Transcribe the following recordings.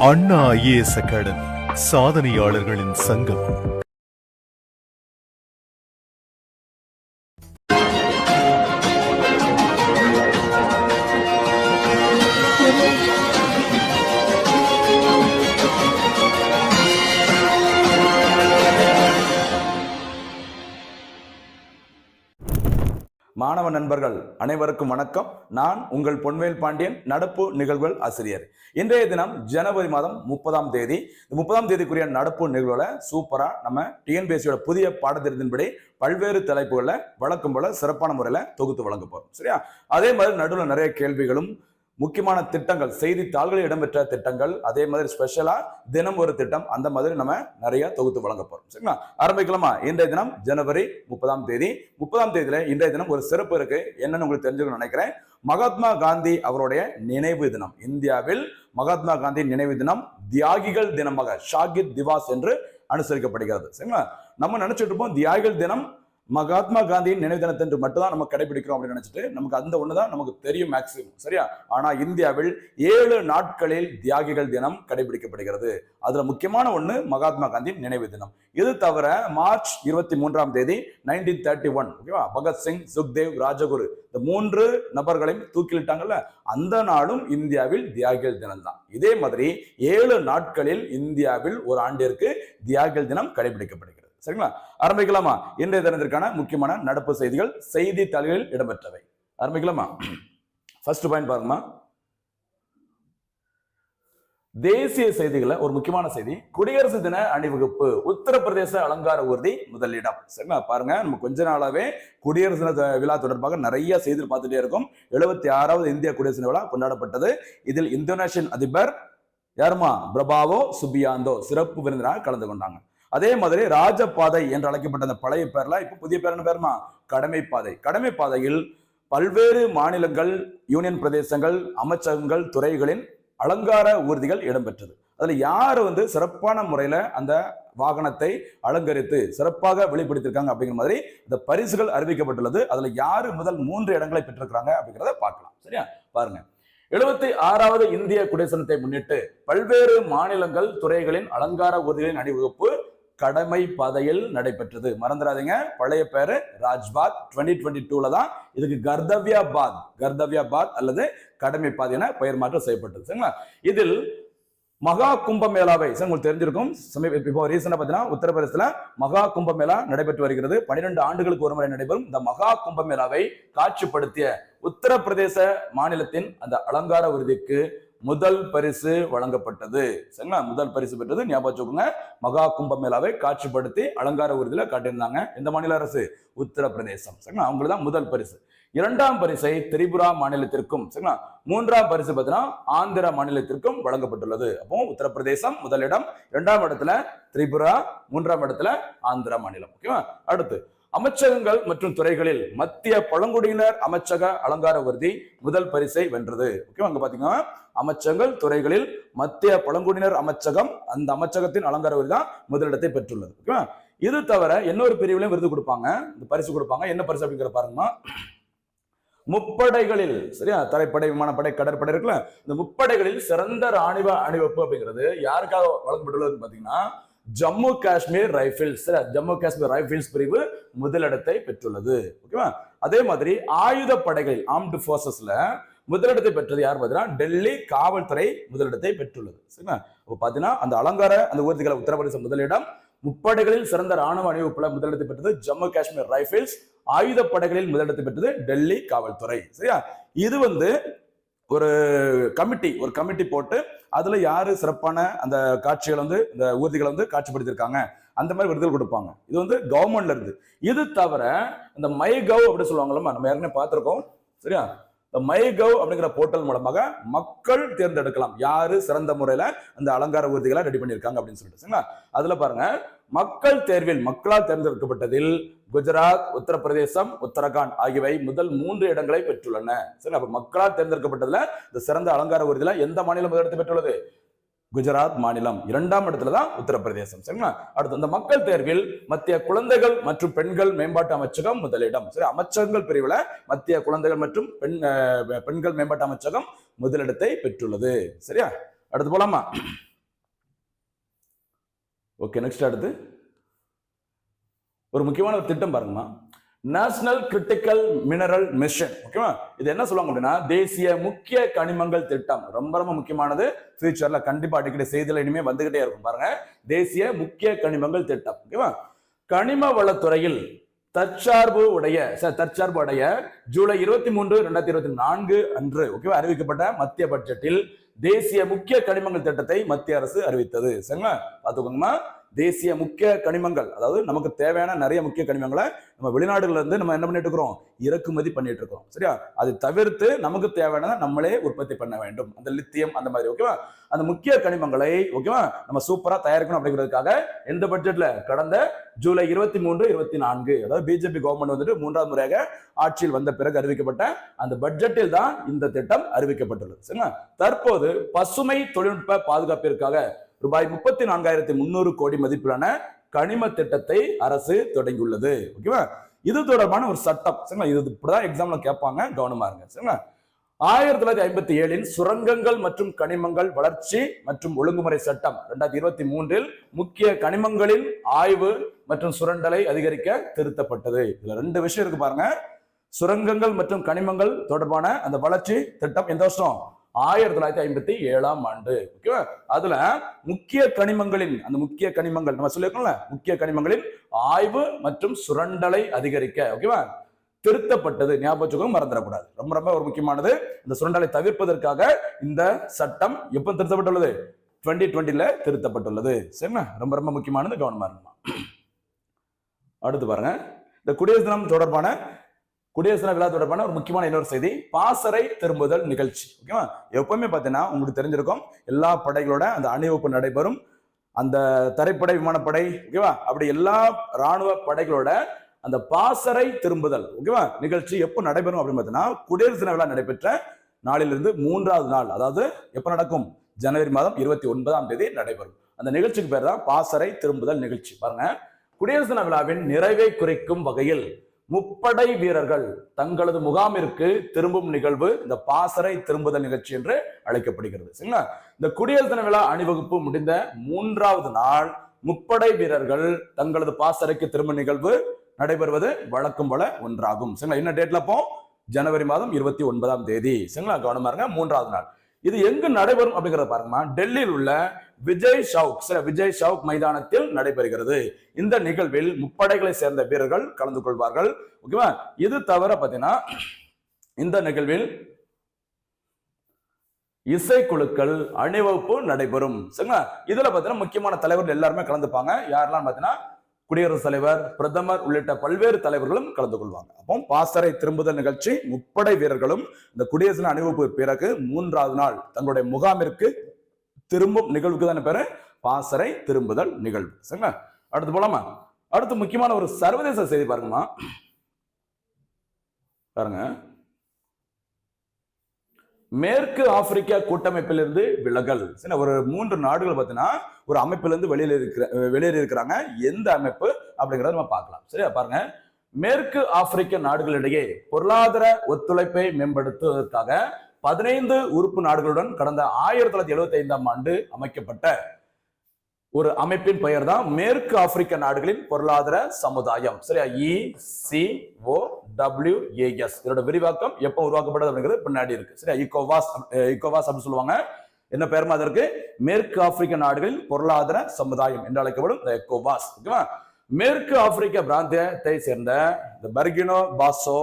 அண்ணா IAS academy சாதனையாளர்களின் சங்கம். மாணவ நண்பர்கள் அனைவருக்கும் வணக்கம். நான் உங்கள் பொன்வேல் பாண்டியன், நடப்பு நிகழ்வுகள் ஆசிரியர். இன்றைய தினம் ஜனவரி மாதம் 30ஆம் தேதி. 30ஆம் தேதிக்குரிய நடப்பு நிகழ்வுகளை சூப்பரா நம்ம டிஎன்பிஎஸ்சியோட புதிய பாடத்திட்டத்தின்படி பல்வேறு தலைப்புகளை வழக்கம் போல சிறப்பான முறையில தொகுத்து வழங்க போறோம். சரியா? அதே மாதிரி நடுவில் நிறைய கேள்விகளும் முக்கியமான திட்டங்கள், செய்தித்தாள்களில் இடம்பெற்ற திட்டங்கள், அதே மாதிரி ஸ்பெஷலா தினம் ஒரு திட்டம், அந்த மாதிரி நம்ம நிறைய தொகுத்து வழங்க போறோம். சரிங்களா? ஆரம்பிக்கலாமா? இன்றைய தினம் ஜனவரி 30ஆம் தேதி. 30ஆம் தேதியில இன்றைய தினம் ஒரு சிறப்பு இருக்கு. என்னன்னு உங்களுக்கு தெரிஞ்சுக்கணும்னு நினைக்கிறேன். மகாத்மா காந்தி அவருடைய நினைவு தினம். இந்தியாவில் மகாத்மா காந்தி நினைவு தினம் தியாகிகள் தினமாக ஷாகித் திவாஸ் என்று அனுசரிக்கப்படுகிறது. சரிங்களா? நம்ம நினைச்சிட்டு இருப்போம் தியாகிகள் தினம் மகாத்மா காந்தியின் நினைவு தினத்தன்று மட்டும்தான் நம்ம கடைபிடிக்கிறோம் அப்படின்னு நினைச்சிட்டு நமக்கு அந்த ஒண்ணுதான் நமக்கு தெரியும் மேக்சிமம். சரியா? ஆனா இந்தியாவில் 7 நாட்களில் தியாகிகள் தினம் கடைபிடிக்கப்படுகிறது. அதுல முக்கியமான ஒண்ணு மகாத்மா காந்தியின் நினைவு தினம். இது தவிர மார்ச் 23ஆம் தேதி 1931 ஓகேவா, பகத்சிங், சுக்தேவ், ராஜகுரு இந்த 3 நபர்களையும் தூக்கிலிட்டாங்கல்ல, அந்த நாளும் இந்தியாவில் தியாகிகள் தினம் தான். இதே மாதிரி 7 நாட்களில் இந்தியாவில் ஒரு ஆண்டிற்கு தியாகிகள் தினம் கடைபிடிக்கப்படுகிறது. சரிங்களா? ஆரம்பிக்கலாமா? இன்றைய தினத்திற்கான முக்கியமான நடப்பு செய்திகள் செய்தித்தாள்களில் இடம்பெற்றவை. ஆரம்பிக்கலாமா? ஃபர்ஸ்ட் பாயிண்ட் பாருங்கம்மா. தேசிய செய்திகளை ஒரு முக்கியமான செய்தி, குடியரசு தின அணிவகுப்பு உத்தரப்பிரதேச அலங்கார ஊர்தி முதலிடம். சரிங்களா? பாருங்க, நம்ம கொஞ்ச நாளாவே குடியரசு தின விழா தொடர்பாக நிறைய செய்திகள் பார்த்துட்டே இருக்கும். 76வது இந்திய குடியரசு தின விழா கொண்டாடப்பட்டது. இதில் இந்தோனேஷியன் அதிபர் யாருமா, பிரபாவோ சுபியாந்தோ சிறப்பு விருந்தினராக கலந்து கொண்டாங்க. அதே மாதிரி ராஜபாதை என்று அழைக்கப்பட்ட அந்த பழைய பேர்ல இப்ப புதிய பேர் என்ன பேருமா, கடமைப்பாதை. கடமைப்பாதையில் பல்வேறு மாநிலங்கள், யூனியன் பிரதேசங்கள், அமைச்சகங்கள், துறைகளின் அலங்கார ஊர்திகள் இடம்பெற்றது. அதுல யாரு சிறப்பான முறையில அந்த வாகனத்தை அலங்கரித்து சிறப்பாக வெளிப்படுத்திருக்காங்க அப்படிங்கிற மாதிரி இந்த பரிசுகள் அறிவிக்கப்பட்டுள்ளது. அதுல யாரு முதல் 3 இடங்களை பெற்றிருக்கிறாங்க அப்படிங்கிறத பார்க்கலாம். சரியா? பாருங்க, 76வது இந்திய குடியரசு தினத்தை முன்னிட்டு பல்வேறு மாநிலங்கள், துறைகளின் அலங்கார ஊர்திகளின் அணிவகுப்பு கடமை பாதையில் நடைபெற்றது. மறந்துடாதீங்க, பழைய பேரு ராஜ்பாத். 2022ல தான் இதுக்கு கர்தவ்யாபாத் அல்லது கடமை பாதை என பெயர் மாற்றம் செய்யப்பட்டது. சரிங்களா? இதில் மகா கும்பமேளாவை உங்களுக்கு தெரிஞ்சிருக்கும். இப்போ ரீசெண்டா பார்த்தீங்கன்னா உத்தரப்பிரதேசத்துல மகா கும்பமேளா நடைபெற்று வருகிறது. 12 ஆண்டுகளுக்கு ஒரு முறை நடைபெறும் இந்த மகா கும்பமேளாவை காட்சிப்படுத்திய உத்தரப்பிரதேச மாநிலத்தின் அந்த அலங்கார ஊர்திக்கு முதல் பரிசு வழங்கப்பட்டது. சரிங்களா? முதல் பரிசு பெற்றது. ஞாபகம் வச்சுக்கோங்க, மகா கும்பமேளாவை காட்சிப்படுத்தி அலங்கார ஊர்தியில காட்டியிருந்தாங்க. இந்த மாநில அரசு உத்தரப்பிரதேசம். சரிங்களா? அவங்களுக்கு தான் முதல் பரிசு. 2ஆம் பரிசை திரிபுரா மாநிலத்திற்கும், சரிங்களா, 3ஆம் பரிசு பார்த்தீங்கன்னா ஆந்திரா மாநிலத்திற்கும் வழங்கப்பட்டுள்ளது. அப்போ உத்தரப்பிரதேசம் முதலிடம், 2ஆம் இடத்துல திரிபுரா, 3ஆம் இடத்துல ஆந்திரா மாநிலம். ஓகேவா? அடுத்து அமைச்சகங்கள் மற்றும் துறைகளில் மத்திய பழங்குடியினர் அமைச்சக அலங்கார ஊர்தி முதல் பரிசை வென்றது. ஓகேவா? அங்க பாத்தீங்கன்னா அமைச்சகங்கள், துறைகளில் மத்திய பழங்குடியினர் அமைச்சகம், அந்த அமைச்சகத்தின் அலங்கார ஊர்தி தான் முதலிடத்தை பெற்றுள்ளது. ஓகேவா? இது தவிர இன்னொரு பிரிவுலையும் விருது கொடுப்பாங்க, இந்த பரிசு கொடுப்பாங்க. என்ன பரிசு அப்படிங்கிற பாருங்கம்மா. முப்படைகளில், சரியா, தரைப்படை, விமானப்படை, கடற்படை இருக்குல்ல, இந்த முப்படைகளில் சிறந்த ராணுவ அணிவகுப்பு அப்படிங்கிறது யாருக்காக வழங்கப்பட்டுள்ளதுன்னு பாத்தீங்கன்னா ஜம்மு காஷ்மீர் ரைபிள்ஸ். ஜம்மு காஷ்மீர் ரைபிள்ஸ் பிரிவு முதலிடத்தை பெற்றுள்ளது. ஓகேவா? அதே மாதிரி ஆயுத படைகளில், ஆர்ம்டு போர்சஸ்ல முதலிடத்தை பெற்றது யார் பார்த்தீங்கன்னா டெல்லி காவல்துறை முதலிடத்தை பெற்றுள்ளது. சரிங்களா? இப்போ பாத்தீங்கன்னா அந்த அலங்கார அந்த ஊர்திகளை உத்தரப்பிரதேசம் முதலிடம், முப்படைகளில் சிறந்த ராணுவ அணிவகுப்புல முதலிடத்தை பெற்றது ஜம்மு காஷ்மீர் ரைபிள்ஸ், ஆயுத படைகளில் முதலிடத்தை பெற்றது டெல்லி காவல்துறை. சரியா? இது ஒரு கமிட்டி போட்டு அதுல யாரு சிறப்பான அந்த காட்சிகள் இந்த ஊர்திகளை காட்சிப்படுத்திருக்காங்க அந்த மாதிரி விருதுகள் கொடுப்பாங்க. இது கவர்மெண்ட்ல இருந்து. இது தவிர இந்த மை கவ் அப்படி சொல்லுவாங்கல்ல, நம்ம ஏற்கனவே பார்த்திருக்கோம். சரியா? இந்த மை கவ் அப்படிங்கிற போர்ட்டல் மூலமாக மக்கள் தேர்ந்தெடுக்கலாம் யாரு சிறந்த முறையில அந்த அலங்கார ஊர்திகளை ரெடி பண்ணியிருக்காங்க அப்படின்னு சொல்லிட்டு. சரிங்களா? அதுல பாருங்க, மக்கள் தேர்வில் மக்களால் தேர்ந்தெடுக்கப்பட்டதில் குஜராத், உத்தரப்பிரதேசம், உத்தரகாண்ட் ஆகியவை முதல் 3 இடங்களை பெற்றுள்ளன. சரி, அப்ப மக்களால் தேர்ந்தெடுக்கப்பட்டதுல இந்த சிறந்த அலங்கார ஊர்தியில எந்த மாநிலம் முதலிடத்தை பெற்றுள்ளது? குஜராத் மாநிலம். 2ஆம் இடத்துல தான் உத்தரப்பிரதேசம். சரிங்களா? அடுத்து இந்த மக்கள் தேர்வில் மத்திய குழந்தைகள் மற்றும் பெண்கள் மேம்பாட்டு அமைச்சகம் முதலிடம். சரி, அமைச்சகங்கள் பிரிவுல மத்திய குழந்தைகள் மற்றும் பெண்கள் மேம்பாட்டு அமைச்சகம் முதலிடத்தை பெற்றுள்ளது. சரியா? அடுத்து போலாமா? ஓகே, நெக்ஸ்ட் அடுத்து ஒரு முக்கியமான ஒரு திட்டம் பாருங்கம்மா, நேஷனல் கிரிட்டிக்கல் மினரல் மிஷன். ஓகேவா, இது என்ன சொல்லுவாங்க அப்படின்னா தேசிய முக்கிய கனிமங்கள் திட்டம். ரொம்ப ரொம்ப முக்கியமானது, ஃபியூச்சர்ல கண்டிப்பா அடிக்கடி செய்தியில இனிமே வந்துகிட்டே இருக்கும் பாருங்க. தேசிய முக்கிய கனிமங்கள் திட்டம். ஓகேவா, கனிம வளத்துறையில் தற்சார்பு அடைய ஜூலை 23, 2024 அன்று ஓகேவா அறிவிக்கப்பட்ட மத்திய பட்ஜெட்டில் தேசிய முக்கிய கனிமங்கள் திட்டத்தை மத்திய அரசு அறிவித்தது. சரிங்களா, பாத்துக்கோங்கம்மா. தேசிய முக்கிய கனிமங்கள், அதாவது நமக்கு தேவையான நிறைய முக்கிய கனிமங்களை நம்ம வெளிநாடுகள்ல இருந்து நம்ம என்ன பண்ணிட்டு இருக்கிறோம், இறக்குமதி பண்ணிட்டு இருக்கோம். சரியா, அதை தவிர்த்து நமக்கு தேவையான நம்மளே உற்பத்தி பண்ண வேண்டும். அந்த லித்தியம் அந்த மாதிரி ஓகேவா, அந்த முக்கிய கனிமங்களை ஓகேவா நம்ம சூப்பரா தயாரிக்கணும் அப்படிங்கிறதுக்காக எந்த பட்ஜெட்ல கடந்த ஜூலை 23, 24 அதாவது பிஜேபி கவர்மெண்ட் வந்துட்டு 3வது முறையாக ஆட்சியில் வந்த பிறகு அறிவிக்கப்பட்ட அந்த பட்ஜெட்டில் தான் இந்த திட்டம் அறிவிக்கப்பட்டுள்ளது. சரிங்களா, தற்போது பசுமை தொழில்நுட்ப பாதுகாப்பிற்காக ரூபாய் 34,300 கோடி மதிப்பிலான கனிம திட்டத்தை அரசு தொடங்கியுள்ளது. ஓகேவா, இது தொடர்பான ஒரு சட்டம். சரிங்களா, இது இப்படிதான் எக்ஸாம்ல கேட்பாங்க, கவனமா இருங்க. சரிங்களா, 1957 சுரங்கங்கள் மற்றும் கனிமங்கள் வளர்ச்சி மற்றும் ஒழுங்குமுறை சட்டம் 2023 முக்கிய கனிமங்களின் ஆய்வு மற்றும் சுரண்டலை அதிகரிக்க திருத்தப்பட்டது. இதுல 2 விஷயம் இருக்கு பாருங்க. சுரங்கங்கள் மற்றும் கனிமங்கள் தொடர்பான அந்த வளர்ச்சி திட்டம் எந்த வருஷம், 1957ஆம் ஆண்டு. ஓகேவா, அதுல முக்கிய கனிமங்களின் அந்த முக்கிய கனிமங்கள் நம்ம சொல்லியிருக்கோம்ல, முக்கிய கனிமங்களின் ஆய்வு மற்றும் சுரண்டலை அதிகரிக்க ஓகேவா திருத்தப்பட்டது. ஞாபகம் வச்சுக்கோங்க, மறந்துடக்கூடாது. ரொம்ப ரொம்ப ஒரு முக்கியமானது. இந்த சுரண்டலை தவிர்ப்பதற்காக இந்த சட்டம் எப்ப திருத்தப்பட்டுள்ளது, 2020ல திருத்தப்பட்டுள்ளது. சரிங்களா, ரொம்ப ரொம்ப முக்கியமானது, கவனமா இருக்கணும். அடுத்து பாருங்க, இந்த குடியரசு தினம் தொடர்பான குடியரசு தின விழா தொடர்பான ஒரு முக்கியமான இன்னொரு செய்தி, பாசறை திரும்புதல் நிகழ்ச்சி. ஓகேவா, எப்பவுமே பார்த்தீங்கன்னா உங்களுக்கு தெரிஞ்சிருக்கும், எல்லா படைகளோட அந்த அணிவகுப்பு நடைபெறும். அந்த தரைப்படை, விமானப்படை ஓகேவா, அப்படி எல்லா ராணுவ படைகளோட அந்த பாசறை திரும்புதல் ஓகேவா நிகழ்ச்சி எப்போ நடைபெறும் அப்படின்னு பார்த்தீங்கன்னா குடியரசு தின விழா நடைபெற்ற நாளிலிருந்து 3வது நாள், அதாவது எப்ப நடக்கும், ஜனவரி மாதம் 29ஆம் தேதி நடைபெறும். அந்த நிகழ்ச்சிக்கு பேர் தான் பாசறை திரும்புதல் நிகழ்ச்சி. பாருங்க, குடியரசு தின விழாவின் நிறைவை குறிக்கும் வகையில் முப்படை வீரர்கள் தங்களது முகாமிற்கு திரும்பும் நிகழ்வு இந்த பாசறை திரும்புதல் நிகழ்ச்சி என்று அழைக்கப்படுகிறது. சரிங்களா, இந்த குடியரசு தின விழா அணிவகுப்பு முடிந்த 3வது நாள் முப்படை வீரர்கள் தங்களது பாசறைக்கு திரும்ப நிகழ்வு நடைபெறுவது வழக்கம் போல ஒன்றாகும். சரிங்களா, என்ன டேட்ல அப்போ, ஜனவரி மாதம் 29ஆம் தேதி. சரிங்களா, கவனமா இருங்க. 3வது நாள் இது எங்கு நடைபெறும் அப்படிங்கறத பாருங்க. டெல்லியில் உள்ள விஜய் சவுக் மைதானத்தில் நடைபெறுகிறது. இந்த நிகழ்வில் முப்படைகளை சேர்ந்த வீரர்கள் கலந்து கொள்வார்கள். ஓகேவா, இது தவிர பாத்தீங்கன்னா இந்த நிகழ்வில் இசைக்குழுக்கள் அணிவகுப்பு நடைபெறும். சரிங்களா, இதுல பாத்தீங்கன்னா முக்கியமான தலைவர்கள் எல்லாருமே கலந்துப்பாங்க. யாரெல்லாம் பாத்தீங்கன்னா குடியரசுத் தலைவர், பிரதமர் உள்ளிட்ட பல்வேறு தலைவர்களும் கலந்து கொள்வாங்க. அப்போ பாசறை திரும்புதல் நிகழ்ச்சி முப்படை வீரர்களும் இந்த குடியரசு அணிவகுப்பு பிறகு 3வது நாள் தங்களுடைய முகாமிற்கு திரும்பும் நிகழ்வுக்கு தானே பேரு பாசறை திரும்புதல் நிகழ்வு. சரிங்களா, அடுத்து போலாமா. அடுத்து முக்கியமான ஒரு சர்வதேச செய்தி பாருங்கம்மா. பாருங்க, மேற்கு ஆப்பிரிக்கா கூட்டமைப்பிலிருந்து விலகல். ஒரு 3 நாடுகள் பார்த்தீங்கன்னா ஒரு அமைப்பிலிருந்து வெளியேறி இருக்கிறாங்க. எந்த அமைப்பு அப்படிங்கிறத நம்ம பார்க்கலாம். சரியா, பாருங்க, மேற்கு ஆப்பிரிக்க நாடுகளிடையே பொருளாதார ஒத்துழைப்பை மேம்படுத்துவதற்காக 15 உறுப்பு நாடுகளுடன் கடந்த 1975ஆம் ஆண்டு அமைக்கப்பட்ட ஒரு அமைப்பின் பெயர் தான் மேற்கு ஆப்பிரிக்க நாடுகளின் பொருளாதார சமுதாயம். சரியா, ECOWAS. இதோட விரிவாக்கம் எப்ப உருவாக்கப்பட்டது அப்படிங்கிறது பின்னாடி இருக்கு. சரியா, இகோவாஸ் அப்படின்னு சொல்லுவாங்க. என்ன பெயர் அதற்கு, மேற்கு ஆப்பிரிக்க நாடுகளின் பொருளாதார சமுதாயம் என்று அழைக்கப்படும் எக்கோவாஸ். ஓகேவா, மேற்கு ஆப்பிரிக்க பிராந்தியத்தை சேர்ந்த இந்த பர்கினோ பாசோ,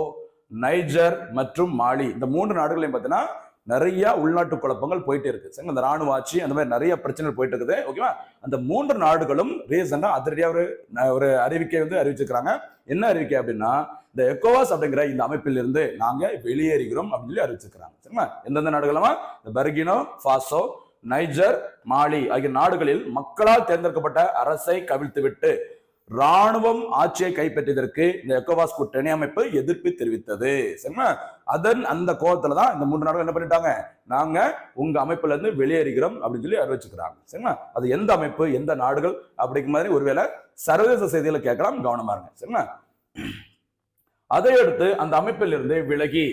நைஜர் மற்றும் மாலி இந்த 3 நாடுகளையும் பார்த்தீங்கன்னா நிறைய உள்நாட்டு குழப்பங்கள் போயிட்டு இருக்கு. சரி, அந்த ராணுவ ஆட்சி அந்த மாதிரி நிறைய பிரச்சனைகள் போயிட்டு இருக்குது. ஓகேவா, அந்த 3 நாடுகளும் ரீசெண்டா அதிரடியா ஒரு அறிவிக்கை அறிவிச்சிருக்காங்க. என்ன அறிவிக்கை அப்படின்னா, இந்த எக்கோவாஸ் அப்படிங்கிற இந்த அமைப்பில் இருந்து நாங்க வெளியேறுகிறோம் அப்படின்னு சொல்லி அறிவிச்சிருக்கிறாங்க. சரிங்களா, எந்தெந்த நாடுகளமா, இந்த பர்கினோ பாசோ, நைஜர், மாலி ஆகிய நாடுகளில் மக்களால் தேர்ந்தெடுக்கப்பட்ட அரசை கவிழ்த்துவிட்டு ராணுவம் ஆட்சியை கைப்பற்றியதற்கு இந்த எக்கோவாஸ் கூட்டணி அமைப்பு எதிர்ப்பு தெரிவித்தது. சரிங்களா, அந்த கோபத்துல தான் இந்த 3 நாடுகள் என்ன பண்ணிட்டாங்க, நாங்க உங்க அமைப்புல இருந்து வெளியேறுகிறோம் அப்படின்னு சொல்லி அறிவிச்சுக்கிறாங்க. சரிங்களா, அது எந்த அமைப்பு, எந்த நாடுகள் அப்படிங்கிற மாதிரி ஒருவேளை சர்வதேச செய்திகளை கேட்கலாம், கவனமா இருங்க. சரிங்களா, அதையடுத்து அந்த அமைப்பில் இருந்து விலகி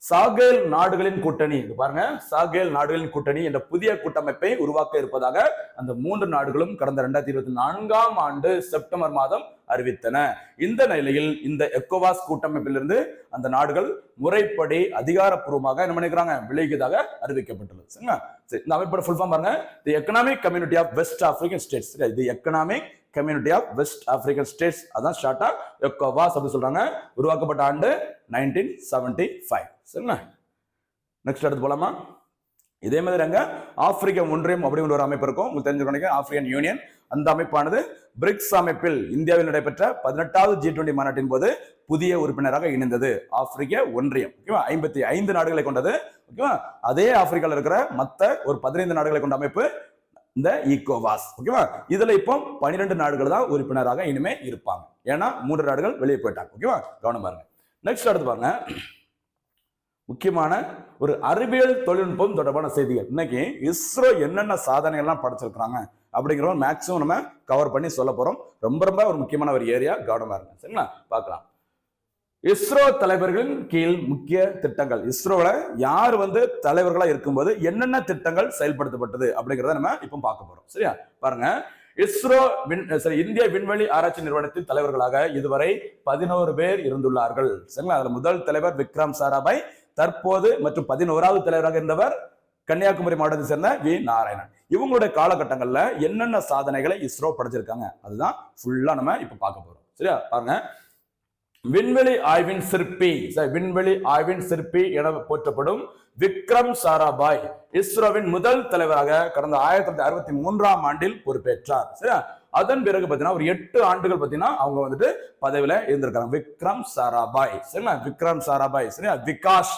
சாகேல் நாடுகளின் கூட்டணி, பாருங்க, சாகேல் நாடுகளின் கூட்டணி என்ற புதிய கூட்டமைப்பை உருவாக்க இருப்பதாக அந்த 3 நாடுகளும் கடந்த 2024ஆம் ஆண்டு செப்டம்பர் மாதம் அறிவித்தன. இந்த நிலையில் இந்த எக்கோவாஸ் கூட்டமைப்பிலிருந்து அந்த நாடுகள் முறைப்படி அதிகாரப்பூர்வமாக என்ன பண்ணிக்கிறாங்க, விலகியதாக அறிவிக்கப்பட்டுள்ளது. சரிங்களா? சரி, இந்த அமைப்போட ஃபுல் ஃபார்ம் பாருங்க, the economic community of West African states. The economic community of West African states, அதான் ஷார்ட்டா எக்கோவாஸ் அப்படி சொல்றாங்க. உருவாக்கப்பட்ட ஆண்டு 1975. சரிங்களா? நெக்ஸ்ட் அடுத்து போலாமா? இதே மாதிரி அங்க ஆப்பிரிக்க ஒன்றியம் அப்படிங்கிற ஒரு அமைப்பு இருக்கும், உங்களுக்கு தெரிஞ்சுக்கணும், ஆப்பிரிக்கன் யூனியன். அந்த அமைப்பானது பிரிக்ஸ் அமைப்பில் இந்தியாவில் நடைபெற்ற 18வது G20 மாநாட்டின் போது புதிய உறுப்பினராக இணைந்தது. ஆப்பிரிக்க ஒன்றியம், ஓகேவா, 55 நாடுகளை கொண்டது. ஓகேவா, அதே ஆப்பிரிக்கால இருக்கிற மத்த ஒரு 15 நாடுகளை கொண்ட அமைப்பு இந்த ஈகோவாஸ். ஓகேவா, இதுல இப்போ 12 நாடுகள் தான் உறுப்பினராக இனிமே இருப்பாங்க. ஏன்னா 3 நாடுகள் வெளியே போயிட்டாங்க. ஓகேவா, கவனம் பாருங்க. நெக்ஸ்ட் அடுத்து பாருங்க, முக்கியமான ஒரு அறிவியல் தொழில்நுட்பம் தொடர்பான செய்திகள். இன்னைக்கு இஸ்ரோ என்னென்ன சாதனைகள்லாம் படைச்சிருக்கிறாங்க அப்படிங்கிற மேக்ஸிமம் நம்ம கவர் பண்ணி சொல்ல போறோம். ரொம்ப ரொம்ப ஒரு முக்கியமான ஒரு ஏரியா, கவனமா இருங்க. சரிங்களா? பார்க்கலாம். இஸ்ரோ தலைவர்களின் கீழ் முக்கிய திட்டங்கள். இஸ்ரோல யார் தலைவர்களா இருக்கும்போது என்னென்ன திட்டங்கள் செயல்படுத்தப்பட்டது அப்படிங்கிறத நம்ம இப்ப பார்க்க போறோம். சரியா? பாருங்க, இஸ்ரோ இந்திய விண்வெளி ஆராய்ச்சி நிறுவனத்தின் தலைவர்களாக இதுவரை 11 பேர் இருந்துள்ளார்கள். சரிங்களா? அதுல முதல் தலைவர் விக்ரம் சாராபாய், தற்போது மற்றும் 11வது தலைவராக இருந்தவர் கன்னியாகுமரி மாவட்டத்தை சேர்ந்த வி நாராயணன். இவங்களுடைய காலகட்டங்கள்ல என்னென்ன சாதனைகளை இஸ்ரோ படைச்சிருக்காங்க அதுதான் ஃபுல்லா நம்ம இப்ப பார்க்க போறோம். சரியா? பாருங்க, விண்வெளி ஆய்வின் சிற்பி, விண்வெளி ஆய்வின் சிற்பி என போற்றப்படும் விக்ரம் சாராபாய் இஸ்ரோவின் முதல் தலைவராக கடந்த 1963ஆம் ஆண்டில் பொறுப்பேற்றார். சரியா? அதன் பிறகு பாத்தீங்கன்னா ஒரு 8 ஆண்டுகள் பாத்தீங்கன்னா அவங்க பதவியில இருந்திருக்காங்க. விக்ரம் சாராபாய். சரிங்களா? விக்ரம் சாராபாய். சரியா? விகாஷ்,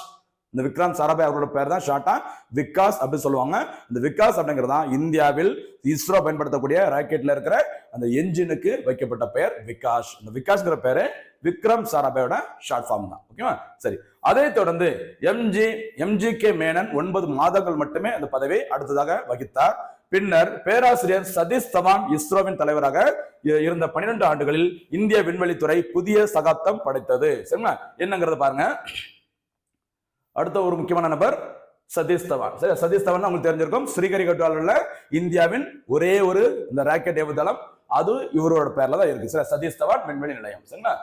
இந்த விக்ரம் சாராபாய் அவரோட பேர் தான் ஷார்ட்டா விகாஸ் அப்படின்னு சொல்லுவாங்க. இந்த விகாஸ் அப்படிங்கிறது தான் இந்தியாவில் இஸ்ரோ பயன்படுத்தக்கூடிய ராக்கெட்ல இருக்கிற அந்த என்ஜினுக்கு வைக்கப்பட்ட பெயர் விகாஷ். இந்த பேரு விக்ரம் சாராபாயோட ஷார்ட் ஃபார்ம் தான். ஓகேவா? சரி, அதை தொடர்ந்து MGK மேனன் 9 மாதங்கள் மட்டுமே அந்த பதவியை அடுத்ததாக வகித்தார். பின்னர் பேராசிரியர் சதீஷ் தவான் இஸ்ரோவின் தலைவராக இருந்த 12 ஆண்டுகளில் இந்திய விண்வெளித்துறை புதிய சகாப்தம் படைத்தது. சரிங்களா? என்னங்கிறத பாருங்க. அடுத்த ஒரு முக்கியமான நபர் சதீஷ் தவான். சரி, சதீஷ் தவான் உங்களுக்கு தெரிஞ்சிருக்கும், ஸ்ரீஹரிகோட்டாவில் உள்ள இந்தியாவின் ஒரே ஒரு இந்த ராக்கெட் ஏவுதளம் அது இவரோட பேர்ல தான் இருக்கு. சரி, சதீஷ் தவான் விண்வெளி நிலையம். சரிங்களா?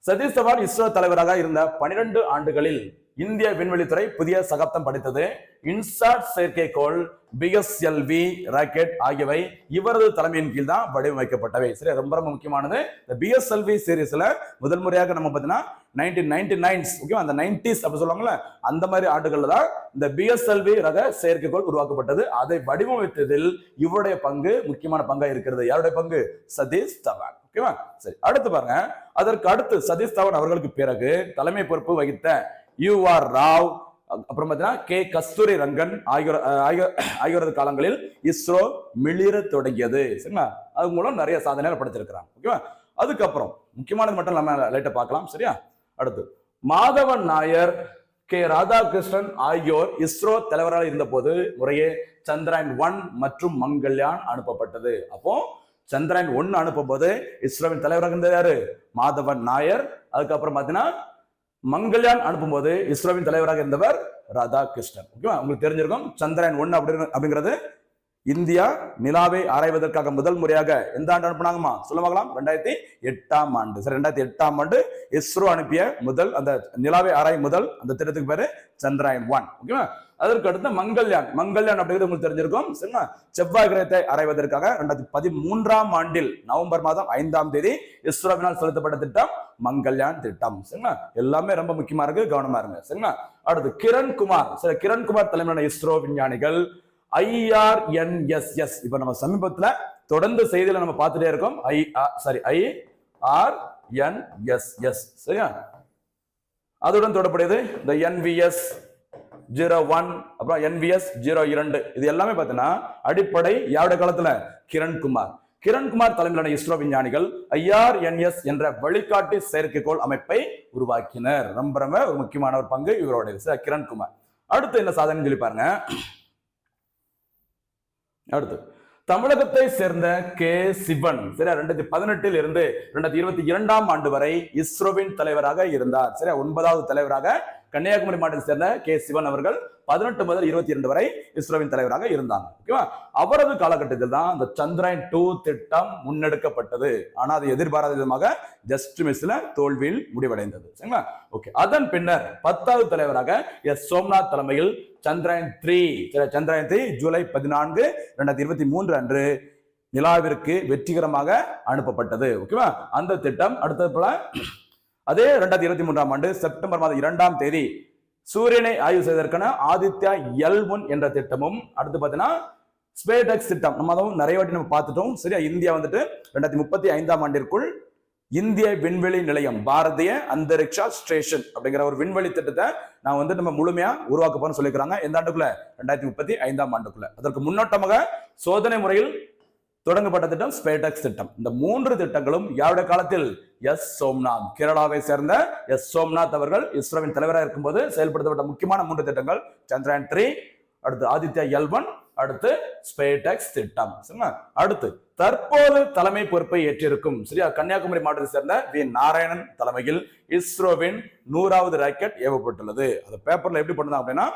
சதீஷ் தவான் இஸ்ரோ தலைவராக இருந்த 12 ஆண்டுகளில் இந்திய விண்வெளித்துறை புதிய சகாப்தம் படைத்தது. இன்சாட் செயற்கைக்கோள், BSLV ராக்கெட் ஆகியவை இவரது தலைமையின் கீழ் தான் வடிவமைக்கப்பட்டவை. சரி, ரொம்ப ரொம்ப முக்கியமானது. இந்த BSLV சீரீஸ்ல முதல் முறையாக நம்ம பார்த்தீங்கன்னா 1999 ஓகே, அந்த 90s அப்படி சொல்லுவாங்கல்ல, அந்த மாதிரி ஆண்டுகள்ல தான் இந்த BSLV ரக செயற்கைக்கோள் உருவாக்கப்பட்டது. அதை வடிவமைத்ததில் இவருடைய பங்கு முக்கியமான பங்கா இருக்கிறது. யாருடைய பங்கு? சதீஷ் தவான். ஓகேவா? சரி, அடுத்து பாருங்க, அதற்கு அடுத்து சதீஷ் தவான் அவர்களுக்கு பிறகு தலைமை பொறுப்பு வகித்த UR ராவ், அப்புறம் பார்த்தீங்கன்னா K கஸ்தூரி ரங்கன் ஆகியோரது காலங்களில் இஸ்ரோ மிளிர தொடங்கியது. சரிங்களா? அது மூலம் நிறைய சாதனைகள் படைச்சிருக்கிறாங்க. ஓகேவா? அதுக்கப்புறம் முக்கியமானது மட்டும் நம்ம லைட்டா பார்க்கலாம். சரியா? அடுத்து மாதவன் நாயர், K ராதாகிருஷ்ணன் ஆகியோர் இஸ்ரோ தலைவராக இருந்த போது முறையே சந்திரயான் 1 மற்றும் மங்கள்யான் அனுப்பப்பட்டது. அப்போ சந்திரயான் 1 அனுப்பும் போது இஸ்ரோவின் தலைவராக இருந்தது யாரு? மாதவன் நாயர். அதுக்கப்புறம் பாத்தீங்கன்னா மங்கள்யான் அனுப்பும் போது இஸ்ரோவின் தலைவராக இருந்தவர் ராதாகிருஷ்ணன். ஓகேவா? உங்களுக்கு தெரிஞ்சிருக்கும், சந்திரயான் 1 அப்படிங்கிறது இந்தியா நிலாவை ஆராய்வதற்காக முதல் முறையாக எந்த ஆண்டு அனுப்பினாங்கம்மா சொல்ல பார்க்கலாம்? 2008ஆம் ஆண்டு. சரி, 2008ஆம் ஆண்டு இஸ்ரோ அனுப்பிய முதல் அந்த நிலாவை ஆராயும் முதல் அந்த திட்டத்துக்கு பேரு சந்திரயான் 1. ஓகேவா? அதற்கு அடுத்து மங்கள்யான் அப்படிங்கிறது உங்களுக்கு தெரிஞ்சிருக்கும். சரிங்களா? செவ்வாய் கிரகத்தை ஆராய்வதற்காக 2013ஆம் ஆண்டில் நவம்பர் மாதம் 5ஆம் தேதி இஸ்ரோவினால் செலுத்தப்பட்ட திட்டம் மங்கள்யான் திட்டம். சரிங்களா? எல்லாமே ரொம்ப முக்கியமா இருக்கு, கவனமா இருங்க. சரிங்களா? அடுத்து கிரண்குமார். சரி, கிரண்குமார் தலைமையிலான இஸ்ரோ விஞ்ஞானிகள் IRNSS, இப்ப நம்ம சமீபத்துல தொடர்ந்து செய்தியில நம்ம பார்த்துட்டே இருக்கோம். IRNSS. சரியா? அதுடன் தொடர்புடையது இந்த NVS 01, அப்புறம் NVS 02. இது எல்லாமே பார்த்தீங்கன்னா அடிப்படை யாருடைய காலத்துல? கிரண்குமார் தலைமையிலான இஸ்ரோ விஞ்ஞானிகள் IRNS என்ற வழிகாட்டி செயற்கைக்கோள் அமைப்பை உருவாக்கினர். ரொம்ப ரொம்ப ஒரு முக்கியமான ஒரு பங்கு இவருடைய கிரண்குமார். அடுத்து என்ன சாதனை சொல்லி பாருங்க. அடுத்து தமிழகத்தை சேர்ந்த K சிவன். சரியா? 2018 இருந்து 2022ஆம் ஆண்டு வரை இஸ்ரோவின் தலைவராக இருந்தார். சரியா? 9வது தலைவராக கன்னியாகுமரி மாவட்டத்தை சேர்ந்த கே சிவன் அவர்கள் 18 முதல் 22 வரை இஸ்ரோவின் தலைவராக இருந்தாங்க. ஓகேவா? அவரது காலகட்டத்தில் தான் இந்த சந்திரயான் 2 திட்டம் முன்னெடுக்கப்பட்டது. ஆனா அது எதிர்பாராத விதமாக ஜஸ்ட் மிஸ்ல தோல்வியில் முடிவடைந்தது. சரிங்களா? ஓகே. அதன் பின்னர் 10வது தலைவராக எஸ் சோம்நாத் தலைமையில் சந்திரயான் 3 ஜூலை 14, 2023 அன்று நிலாவிற்கு வெற்றிகரமாக அனுப்பப்பட்டது. ஓகேவா? அந்த திட்டம் அடுத்தது போல அதே 2023ஆம் ஆண்டு செப்டம்பர் மாதம் 2ஆம் தேதி சூரியனை ஆய்வு செய்வதற்கான ஆதித்யா L1 என்ற திட்டமும், அடுத்து பாத்தீங்கன்னா ஸ்பேடெக்ஸ் திட்டம் நம்ம அதுவும் நிறைய வாட்டி நம்ம பார்த்துட்டோம். சரியா? இந்தியா வந்துட்டு 2035ஆம் ஆண்டிற்குள் இந்திய விண்வெளி நிலையம் பாரதிய அந்தரிக்ஷா ஸ்டேஷன் அப்படிங்கிற ஒரு விண்வெளி திட்டத்தை நான் வந்து நம்ம முழுமையா உருவாக்க போறோம்னு சொல்லிக்கிறாங்க. எந்த ஆண்டுக்குள்ள? 2035ஆம் ஆண்டுக்குள்ள. அதற்கு முன்னோட்டமாக சோதனை முறையில் தொடங்கப்பட்ட திட்டம் ஸ்பேடெக்ஸ் திட்டம். இந்த 3 திட்டங்களும் யாருடைய காலத்தில்? எஸ் சோம்நாத், கேரளாவை சேர்ந்த எஸ் சோம்நாத் அவர்கள் இஸ்ரோவின் தலைவராக இருக்கும்போது செயல்படுத்தப்பட்ட முக்கியமான 3 திட்டங்கள் சந்திரயான் 3, அடுத்து ஆதித்யா L1, அடுத்து ஸ்பேடெக்ஸ் திட்டம். சரிங்களா? அடுத்து தற்போது தலைமை பொறுப்பை ஏற்றிருக்கும் சரியா கன்னியாகுமரி மாவட்டத்தை சேர்ந்த வி நாராயணன் தலைமையில் இஸ்ரோவின் 100வது ராக்கெட் ஏவப்பட்டுள்ளது. அது பேப்பர்ல எப்படி போட்டிருந்தாங்க அப்படின்னா